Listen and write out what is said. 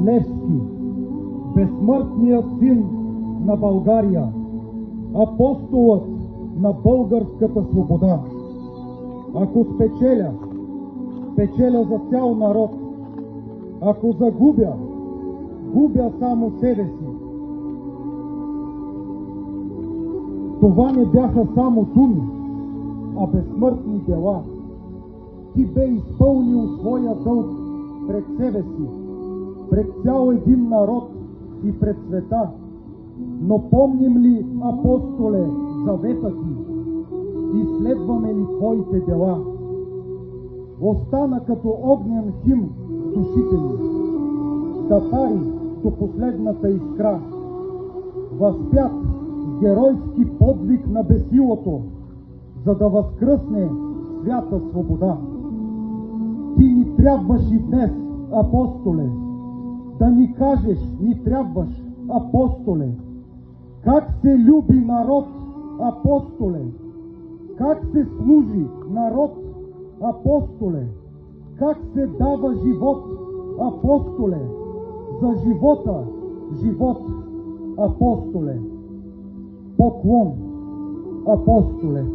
Левски, безсмъртният син на България, апостолът на българската свобода. Ако спечеля, печеля за цял народ. Ако загубя, губя само себе си. Това не бяха само думи, а безсмъртни дела. Ти бе изпълнил своя дълг пред себе си, пред цял един народ и пред света. Но помним ли, апостоле, завета ти? Изследваме ли твоите дела? Остана като огнен хим в душите ни, да пари до последната искра, възпят с геройски подвиг на бесилото, за да възкръсне свята свобода. Ти ни трябваш и днес, апостоле, да ни кажеш, ни трябваш, апостоле, как се люби народ, апостоле, как се служи народ, апостоле, как се дава живот, апостоле, за живота, живот, апостоле. Поклон, апостоле.